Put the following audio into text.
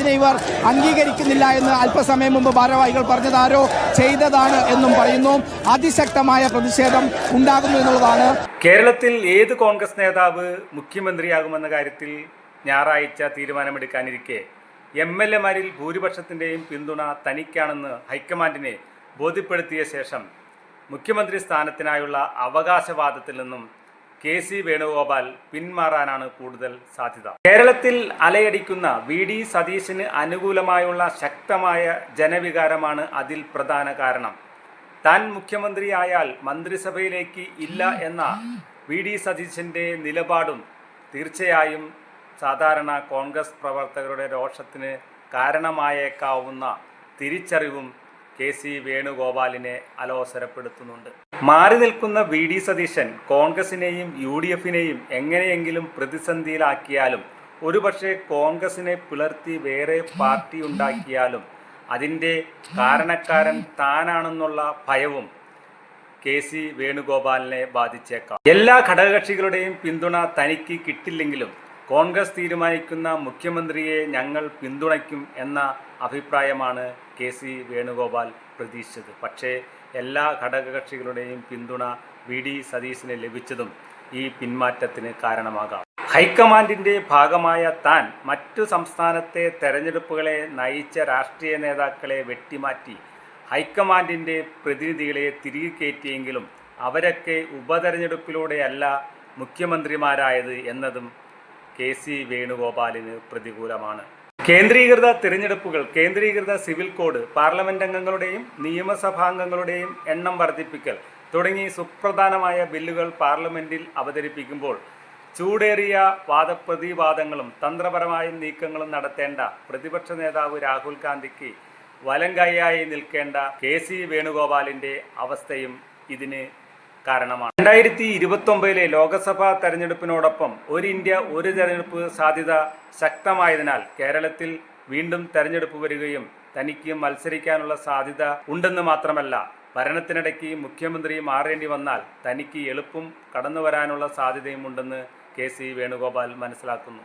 അതിനെ ഇവർ അംഗീകരിക്കുന്നില്ല എന്ന് അല്പസമയം മുമ്പ് ഭാരവാഹികൾ പറഞ്ഞത് ആരോ ചെയ്തതാണ് എന്നും പറയുന്നു. അതിശക്തമായ പ്രതിഷേധം ഉണ്ടാകുന്നു എന്നുള്ളതാണ്. കേരളത്തിൽ ഏത് കോൺഗ്രസ് നേതാവ് മുഖ്യമന്ത്രിയാകുമെന്ന കാര്യത്തിൽ ഞായറാഴ്ച തീരുമാനമെടുക്കാനിരിക്കെ MLA-മാരിൽ ഭൂരിപക്ഷത്തിൻ്റെയും പിന്തുണ തനിക്കാണെന്ന് ഹൈക്കമാൻഡിനെ ബോധ്യപ്പെടുത്തിയ ശേഷം മുഖ്യമന്ത്രി സ്ഥാനത്തിനായുള്ള അവകാശവാദത്തിൽ നിന്നും KC വേണുഗോപാൽ പിന്മാറാനാണ് കൂടുതൽ സാധ്യത. കേരളത്തിൽ അലയടിക്കുന്ന VD സതീശന് അനുകൂലമായുള്ള ശക്തമായ ജനവികാരമാണ് അതിൽ പ്രധാന കാരണം. താൻ മുഖ്യമന്ത്രിയായാൽ മന്ത്രിസഭയിലേക്ക് ഇല്ല എന്ന VD സതീശൻ്റെ നിലപാടും തീർച്ചയായും സാധാരണ കോൺഗ്രസ് പ്രവർത്തകരുടെ രോഷത്തിന് കാരണമായേക്കാവുന്ന തിരിച്ചറിവും KC വേണുഗോപാലിനെ അലോസരപ്പെടുത്തുന്നുണ്ട്. മാറി നിൽക്കുന്ന VD സതീശൻ കോൺഗ്രസിനെയും UDF-നെയും എങ്ങനെയെങ്കിലും പ്രതിസന്ധിയിലാക്കിയാലും ഒരുപക്ഷെ കോൺഗ്രസിനെ പിളർത്തി വേറെ പാർട്ടി ഉണ്ടാക്കിയാലും അതിൻ്റെ കാരണക്കാരൻ താനാണെന്നുള്ള ഭയവും KC വേണുഗോപാലിനെ ബാധിച്ചേക്കാം. എല്ലാ ഘടകകക്ഷികളുടെയും പിന്തുണ തനിക്ക് കിട്ടില്ലെങ്കിലും കോൺഗ്രസ് തീരുമാനിക്കുന്ന മുഖ്യമന്ത്രിയെ ഞങ്ങൾ പിന്തുണയ്ക്കും എന്ന അഭിപ്രായമാണ് KC വേണുഗോപാൽ പ്രതീക്ഷിച്ചത്. പക്ഷേ എല്ലാ ഘടകകക്ഷികളുടെയും പിന്തുണ VD സതീശന് ലഭിച്ചതും ഈ പിന്മാറ്റത്തിന് കാരണമാകാം. ഹൈക്കമാൻഡിൻ്റെ ഭാഗമായ താൻ മറ്റു സംസ്ഥാനത്തെ തെരഞ്ഞെടുപ്പുകളെ നയിച്ച രാഷ്ട്രീയ നേതാക്കളെ വെട്ടിമാറ്റി ഹൈക്കമാൻഡിൻ്റെ പ്രതിനിധികളെ തിരികെ കയറ്റിയെങ്കിലും അവരൊക്കെ ഉപതെരഞ്ഞെടുപ്പിലൂടെയല്ല മുഖ്യമന്ത്രിമാരായത് എന്നതും KC വേണുഗോപാലിന് പ്രതികൂലമാണ്. കേന്ദ്രീകൃത തിരഞ്ഞെടുപ്പുകൾ, കേന്ദ്രീകൃത സിവിൽ കോഡ്, പാർലമെന്റ് അംഗങ്ങളുടെയും നിയമസഭാംഗങ്ങളുടെയും എണ്ണം വർദ്ധിപ്പിക്കൽ തുടങ്ങി സുപ്രധാനമായ ബില്ലുകൾ പാർലമെന്റിൽ അവതരിപ്പിക്കുമ്പോൾ ചൂടേറിയ വാദപ്രതിവാദങ്ങളും തന്ത്രപരമായ നീക്കങ്ങളും നടത്തേണ്ട പ്രതിപക്ഷ നേതാവ് രാഹുൽ ഗാന്ധിക്ക് വലങ്കൈയായി നിൽക്കേണ്ട KC വേണുഗോപാലിൻ്റെ അവസ്ഥയും ഇതിന് കാരണമാണ്. 2029 ലോക്സഭാ തെരഞ്ഞെടുപ്പിനോടൊപ്പം ഒരു ഇന്ത്യ ഒരു തെരഞ്ഞെടുപ്പ് സാധ്യത ശക്തമായതിനാൽ കേരളത്തിൽ വീണ്ടും തെരഞ്ഞെടുപ്പ് വരികയും തനിക്ക് മത്സരിക്കാനുള്ള സാധ്യത ഉണ്ടെന്ന് മാത്രമല്ല ഭരണത്തിനിടയ്ക്ക് മുഖ്യമന്ത്രി മാറേണ്ടി വന്നാൽ തനിക്ക് എളുപ്പം കടന്നു വരാനുള്ള സാധ്യതയും ഉണ്ടെന്ന് KC വേണുഗോപാൽ മനസ്സിലാക്കുന്നു.